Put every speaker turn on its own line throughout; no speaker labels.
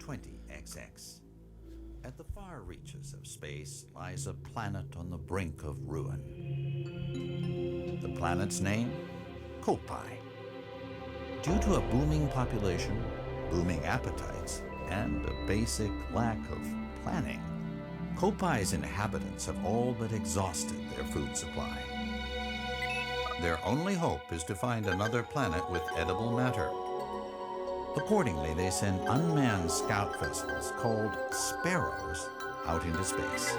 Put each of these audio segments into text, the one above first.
20XX. At the far reaches of space lies a planet on the brink of ruin. The planet's name? Kopai. Due to a booming population, booming appetites, and a basic lack of planning, Kopai's inhabitants have all but exhausted their food supply. Their only hope is to find another planet with edible matter. Accordingly, they send unmanned scout vessels called Sparrows out into space.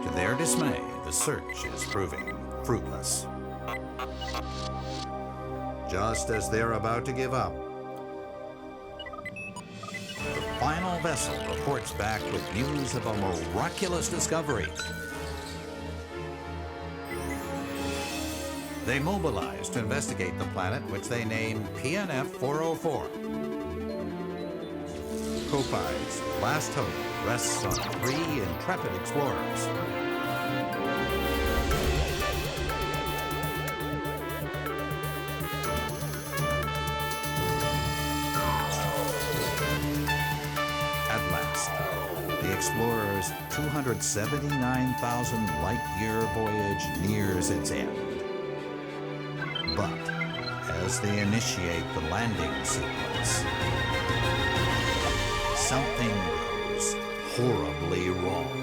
To their dismay, the search is proving fruitless. Just as they're about to give up, the final vessel reports back with news of a miraculous discovery. They mobilize to investigate the planet, which they name PNF 404. Kopai's last hope rests on 3 intrepid explorers. At last, the explorers' 279,000 light-year voyage nears its end. But as they initiate the landing sequence, something goes horribly wrong.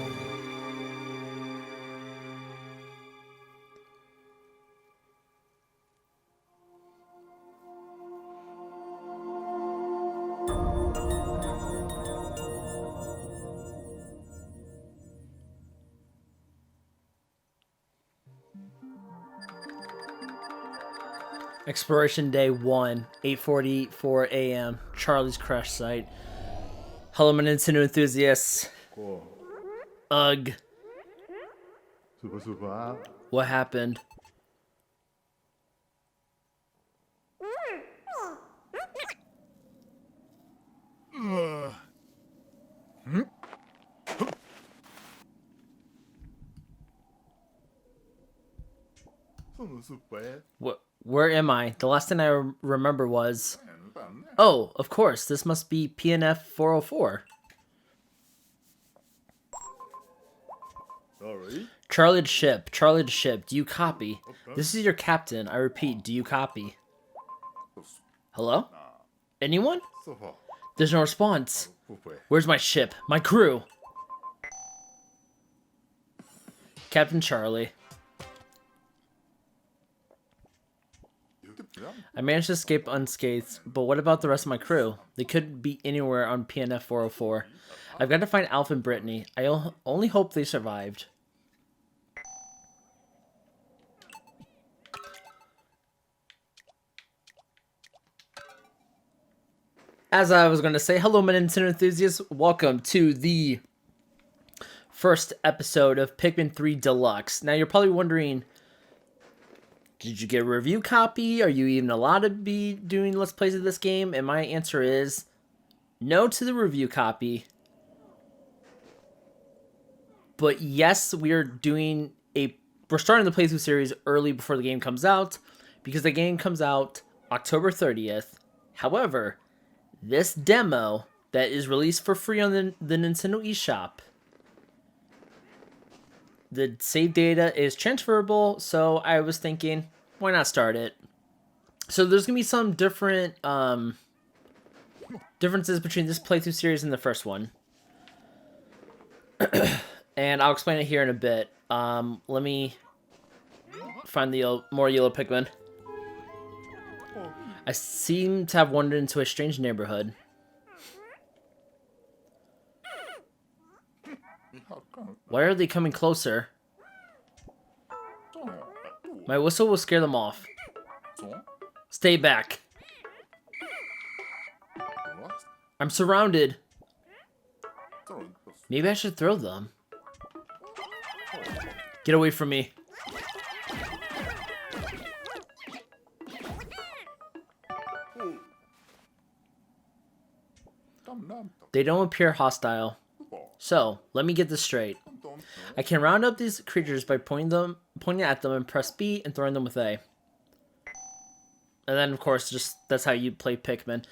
Exploration Day 1, 8:44 a.m. Charlie's crash site. Hello, my Nintendo enthusiasts.
Cool.
Ugh.
Super.
What happened? Where am I? The last thing I remember was... Oh, of course. This must be PNF 404.
Sorry.
Charlie to ship. Charlie to ship. Do you copy? Okay. This is your captain. I repeat, do you copy? Hello? Anyone? There's no response. Where's my ship? My crew? Captain Charlie. I managed to escape unscathed, but what about the rest of my crew? They could be anywhere on PNF 404. I've got to find Alf and Brittany. I only hope they survived. As I was going to say, hello, my Nintendo enthusiasts. Welcome to the first episode of Pikmin 3 Deluxe. Now, you're probably wondering, did you get a review copy? Are you even allowed to be doing Let's Plays of this game? And my answer is no to the review copy. But yes, we're starting the playthrough series early before the game comes out, because the game comes out October 30th. However, this demo that is released for free on the Nintendo eShop, the save data is transferable, so I was thinking, why not start it? So there's going to be some different differences between this playthrough series and the first one. And I'll explain it here in a bit. Let me find the more yellow Pikmin. I seem to have wandered into a strange neighborhood. Why are they coming closer? My whistle will scare them off. Stay back. I'm surrounded. Maybe I should throw them. Get away from me. They don't appear hostile. So, let me get this straight. I can round up these creatures by pointing at them and press B and throwing them with A. And then, of course, just that's how you play Pikmin.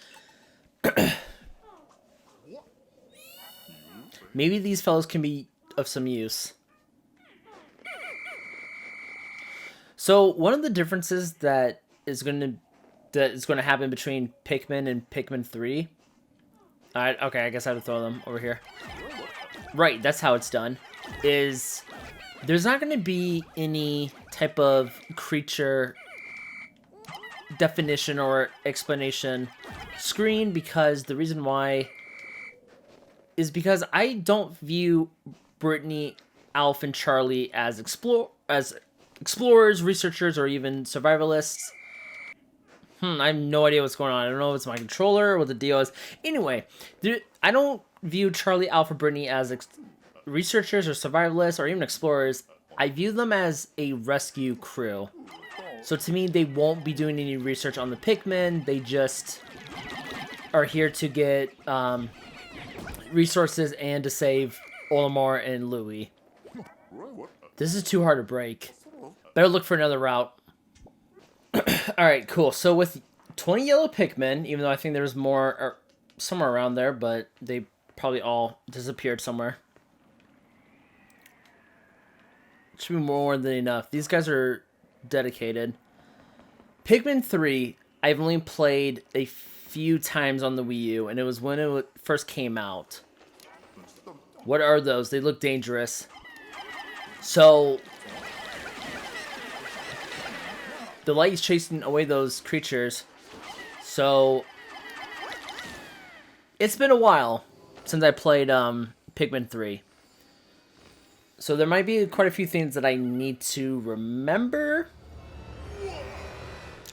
Maybe these fellows can be of some use. So one of the differences that is going to happen between Pikmin and Pikmin 3. Okay, I guess I have to throw them over here. Right, that's how it's done. Is there's not going to be any type of creature definition or explanation screen, because the reason why is because I don't view Brittany, Alf, and Charlie as explorers, researchers, or even survivalists. I have no idea what's going on. I don't know if it's my controller or what the deal is. Anyway, I don't view Charlie, Alf, or Brittany as researchers or survivalists or even explorers. I view them as a rescue crew. So to me, they won't be doing any research on the Pikmin. They just are here to get resources and to save Olimar and Louie. This is too hard to break. Better look for another route. Alright, cool. So with 20 yellow Pikmin, even though I think there's more somewhere around there, but they probably all disappeared somewhere. Should be more than enough. These guys are dedicated. Pikmin 3, I've only played a few times on the Wii U, and it was when it first came out. What are those? They look dangerous. So the light is chasing away those creatures. So it's been a while since I played Pikmin 3. So there might be quite a few things that I need to remember.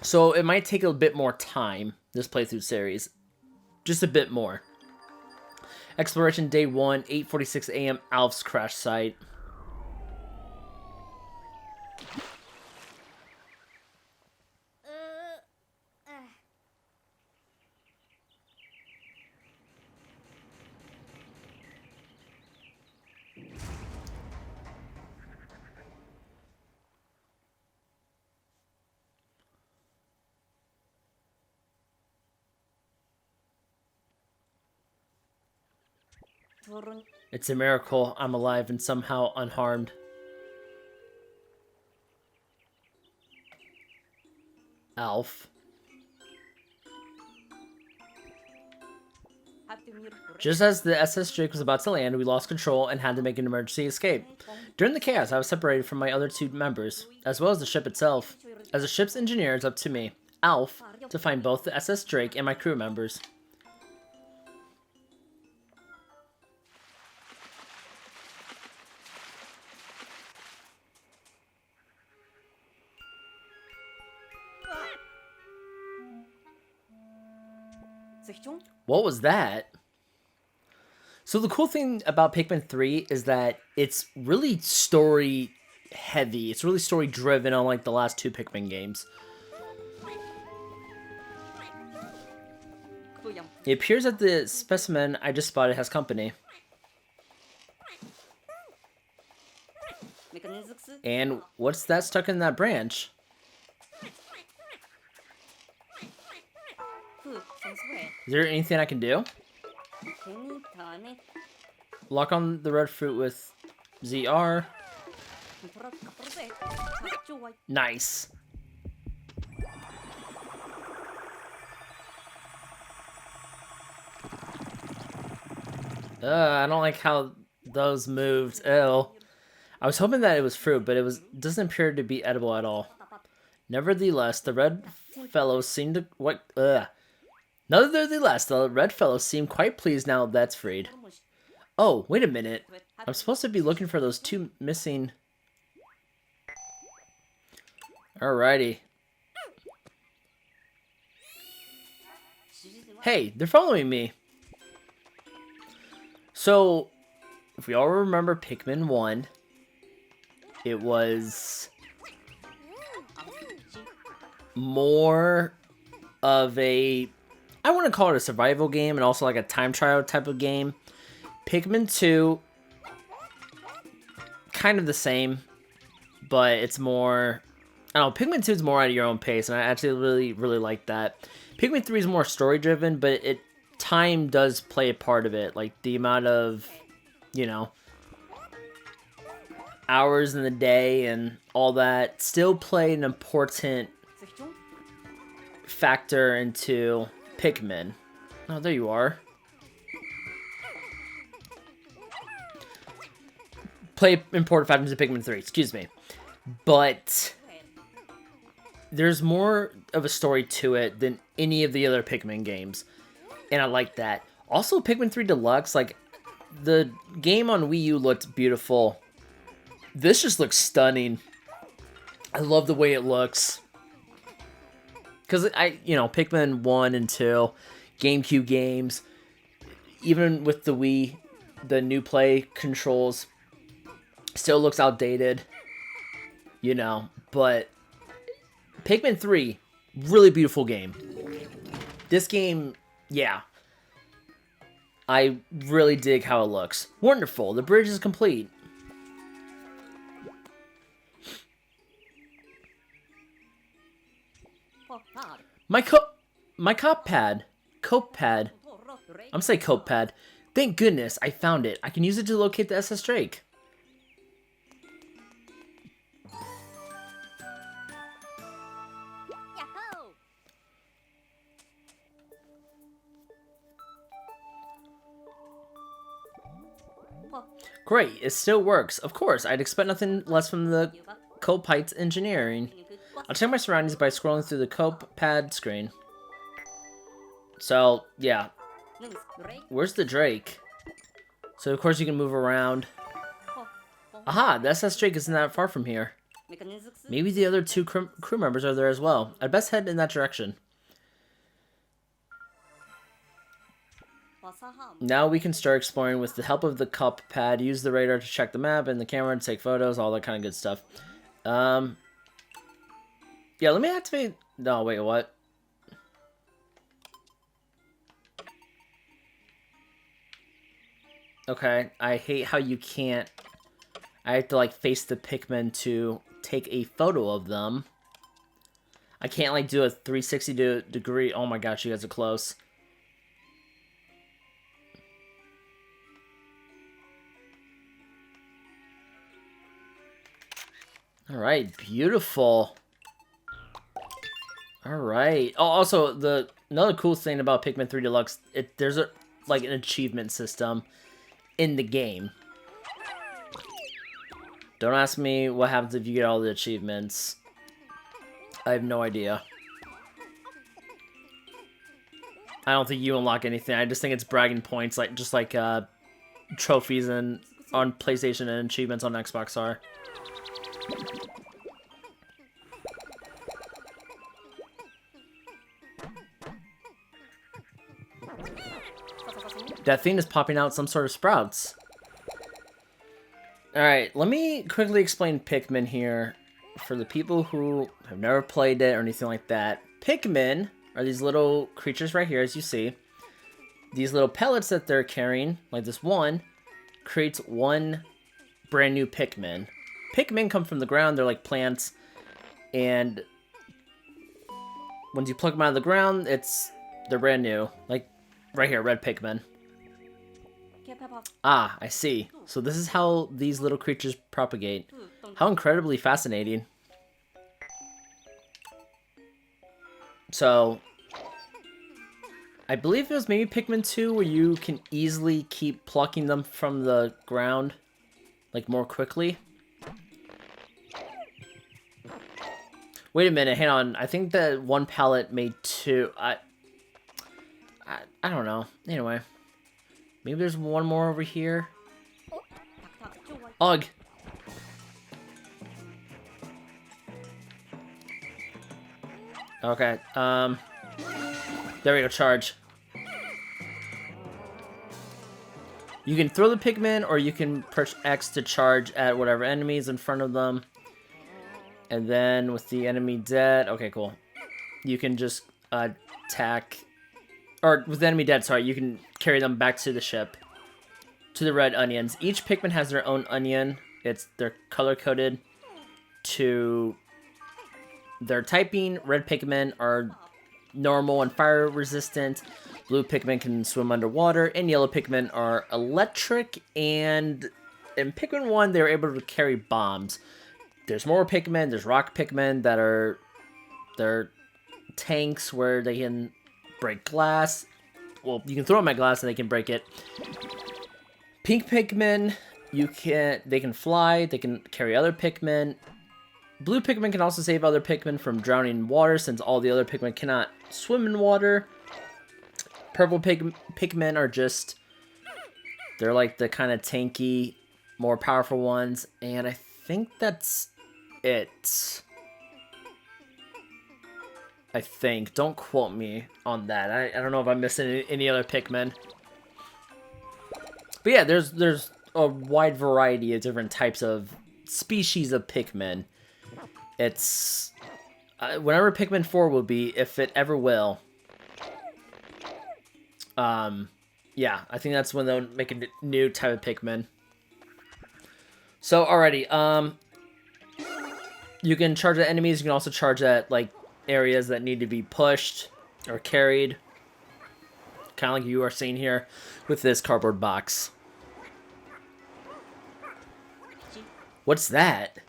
So it might take a bit more time, this playthrough series. Just a bit more. Exploration Day 1, 8:46 a.m. Alf's crash site. It's a miracle I'm alive and somehow unharmed. Alf. Just as the SS Drake was about to land, we lost control and had to make an emergency escape. During the chaos, I was separated from my other two members, as well as the ship itself. As the ship's engineer, it's up to me, Alf, to find both the SS Drake and my crew members. What was that? So the cool thing about Pikmin 3 is that it's really story heavy. It's really story driven, unlike the last two Pikmin games. It appears that the specimen I just spotted has company. And what's that stuck in that branch? Is there anything I can do? Lock on the red fruit with ZR. Nice. I don't like how those moved. Ew. I was hoping that it was fruit, but doesn't appear to be edible at all. Nevertheless, the red fellow seemed to Nevertheless, the red fellow seemed quite pleased now that's freed. Oh, wait a minute. I'm supposed to be looking for those two missing... Alrighty. Hey, they're following me. So, if we all remember Pikmin 1, it was more of a... I want to call it a survival game and also like a time trial type of game. Pikmin 2, kind of the same, but it's more I don't know, Pikmin 2 is more at your own pace, and I actually really, really like that. Pikmin 3 is more story-driven, but time does play a part of it. Like, the amount of, you know, hours in the day and all that still play an important factor into Pikmin. Oh, there you are. Play important factors into Pikmin 3, excuse me. But there's more of a story to it than any of the other Pikmin games. And I like that. Also, Pikmin 3 Deluxe, like, the game on Wii U looked beautiful. This just looks stunning. I love the way it looks. Because, you know, Pikmin 1 and 2, GameCube games, even with the Wii, the new play controls still looks outdated, you know, but Pikmin 3, really beautiful game. This game, yeah, I really dig how it looks. Wonderful, the bridge is complete. My cope pad. I'm saying cope pad. Thank goodness I found it. I can use it to locate the SS Drake. Great, it still works. Of course, I'd expect nothing less from the Cope Heights engineering. I'll check my surroundings by scrolling through the Cope pad screen. So, yeah. Where's the Drake? So, of course, you can move around. Aha, the SS Drake isn't that far from here. Maybe the other two crew members are there as well. I'd best head in that direction. Now we can start exploring with the help of the cup pad. Use the radar to check the map and the camera to take photos, all that kind of good stuff. Yeah, let me activate... No, wait, what? Okay, I hate how you can't... I have to, like, face the Pikmin to take a photo of them. I can't, like, do a 360 degree... Oh my gosh, you guys are close. Alright, beautiful. Alright. Oh, also, another cool thing about Pikmin 3 Deluxe, there's an achievement system in the game. Don't ask me what happens if you get all the achievements. I have no idea. I don't think you unlock anything. I just think it's bragging points, just like trophies on PlayStation and achievements on Xbox are. That thing is popping out some sort of sprouts. Alright, let me quickly explain Pikmin here for the people who have never played it or anything like that. Pikmin are these little creatures right here, as you see. These little pellets that they're carrying, like this one, creates one brand new Pikmin. Pikmin come from the ground, they're like plants, and once you pluck them out of the ground, they're brand new. Like, right here, red Pikmin. Ah, I see. So this is how these little creatures propagate. How incredibly fascinating. So, I believe it was maybe Pikmin 2 where you can easily keep plucking them from the ground, like, more quickly. Wait a minute, hang on. I think that one pallet made two. I don't know. Anyway. Maybe there's one more over here. Ugh. Okay, there we go, charge. You can throw the Pikmin, or you can push X to charge at whatever enemies in front of them. And then with the enemy dead, okay, cool. You can just attack, or with the enemy dead, sorry, you can carry them back to the ship, to the red onions. Each Pikmin has their own onion. They're color-coded to their typing. Red Pikmin are normal and fire resistant. Blue Pikmin can swim underwater, and yellow Pikmin are electric. And in Pikmin 1, they're able to carry bombs. There's more Pikmin. There's rock Pikmin that are tanks where they can break glass. Well, you can throw them at glass and they can break it. Pink Pikmin, they can fly. They can carry other Pikmin. Blue Pikmin can also save other Pikmin from drowning in water, since all the other Pikmin cannot swim in water. Purple Pikmin are just... they're like the kind of tanky, more powerful ones. And I think that's it. I think. Don't quote me on that. I don't know if I'm missing any other Pikmin. But yeah, there's a wide variety of different types of species of Pikmin. It's... whenever Pikmin 4 will be, if it ever will. Yeah, I think that's when they'll make a new type of Pikmin. So, alrighty, you can charge at enemies, you can also charge at, like, areas that need to be pushed or carried. Kind of like you are seeing here with this cardboard box. What's that?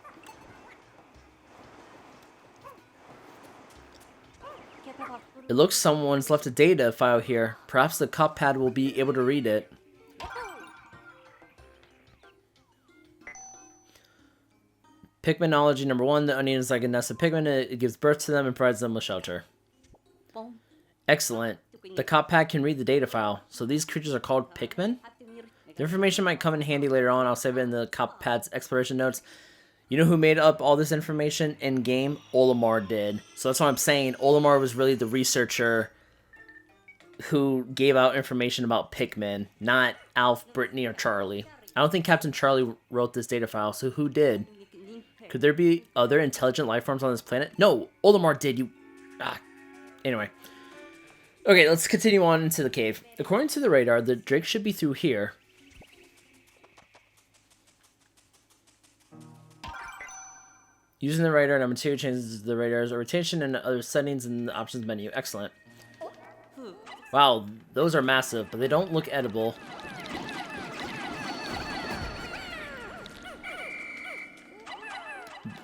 It looks someone's left a data file here. Perhaps the cop pad will be able to read it. Pikminology number 1. The onion is like a nest of Pikmin. It gives birth to them and provides them with shelter. Excellent. The cop pad can read the data file. So these creatures are called Pikmin? The information might come in handy later on. I'll save it in the cop pad's exploration notes. You know who made up all this information in-game? Olimar did. So that's what I'm saying. Olimar was really the researcher who gave out information about Pikmin, not Alf, Brittany, or Charlie. I don't think Captain Charlie wrote this data file, so who did? Could there be other intelligent life forms on this planet? No, Olimar did. Anyway. Okay, let's continue on into the cave. According to the radar, the Drake should be through here. Using the radar, number 2 changes the radar's rotation and other settings in the options menu. Excellent. Wow, those are massive, but they don't look edible.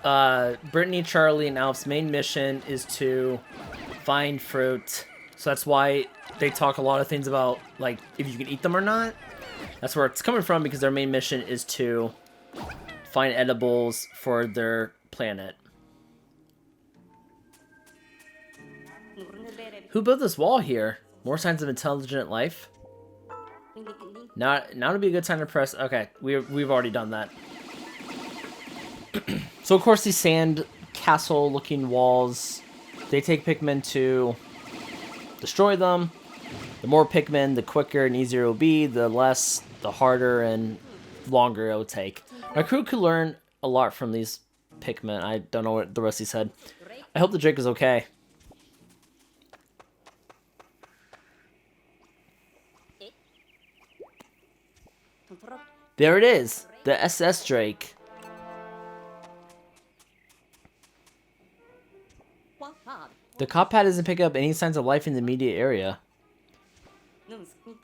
Brittany, Charlie, and Alf's main mission is to find fruit. So that's why they talk a lot of things about, like, if you can eat them or not. That's where it's coming from, because their main mission is to find edibles for their planet. Who built this wall here? More signs of intelligent life? Now would be a good time to press... Okay, we've already done that. So, of course, these sand castle-looking walls, they take Pikmin to destroy them. The more Pikmin, the quicker and easier it will be. The less, the harder and longer it will take. My crew could learn a lot from these Pikmin. I don't know what the rest he said. I hope the Drake is okay. There it is! The SS Drake. The cop pad doesn't pick up any signs of life in the immediate area.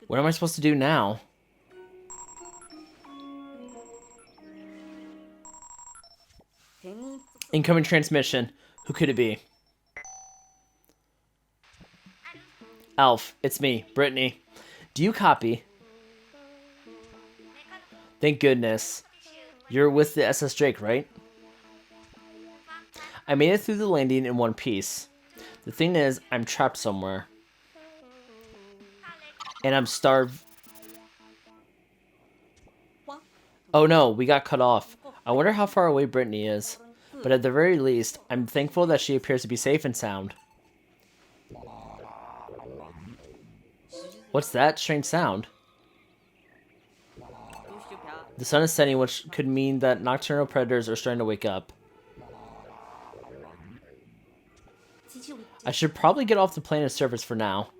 What am I supposed to do now? Incoming transmission. Who could it be? Alf, it's me, Brittany. Do you copy? Thank goodness. You're with the SS Drake, right? I made it through the landing in one piece. The thing is, I'm trapped somewhere. And I'm starved. Oh no, we got cut off. I wonder how far away Brittany is. But at the very least, I'm thankful that she appears to be safe and sound. What's that strange sound? The sun is setting, which could mean that nocturnal predators are starting to wake up. I should probably get off the planet's surface for now.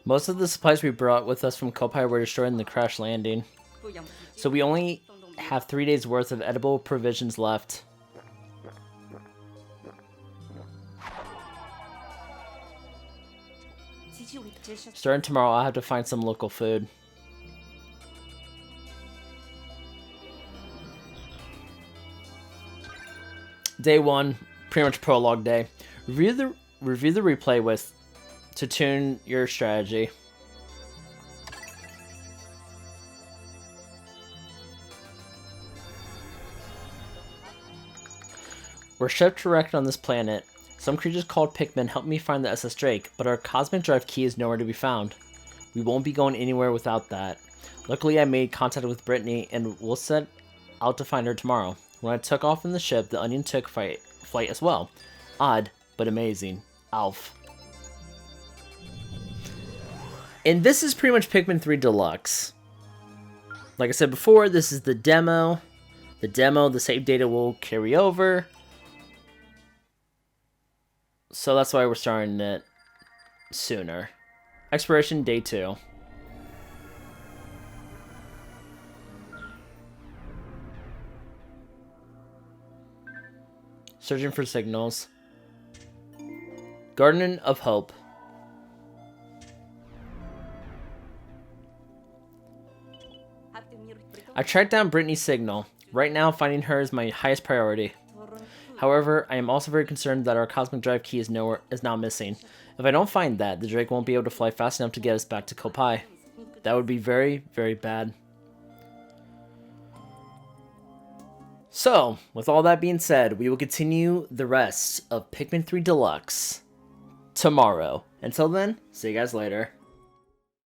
Most of the supplies we brought with us from Kopai were destroyed in the crash landing. So we only have 3 days worth of edible provisions left. Starting tomorrow, I'll have to find some local food. Day 1, pretty much prologue day. Review the replay with to tune your strategy. We're shipwrecked on this planet. Some creatures called Pikmin helped me find the SS Drake, but our cosmic drive key is nowhere to be found. We won't be going anywhere without that. Luckily, I made contact with Brittany, and we'll set out to find her tomorrow. When I took off in the ship, the Onion took flight as well. Odd, but amazing. Alf. And this is pretty much Pikmin 3 Deluxe. Like I said before, this is the demo. The save data will carry over. So that's why we're starting it sooner. Expiration day 2. Searching for signals. Garden of Hope. I tracked down Brittany's signal. Right now, finding her is my highest priority. However, I am also very concerned that our cosmic drive key is now missing. If I don't find that, the Drake won't be able to fly fast enough to get us back to Kopai. That would be very, very bad. So, with all that being said, we will continue the rest of Pikmin 3 Deluxe tomorrow. Until then, see you guys later.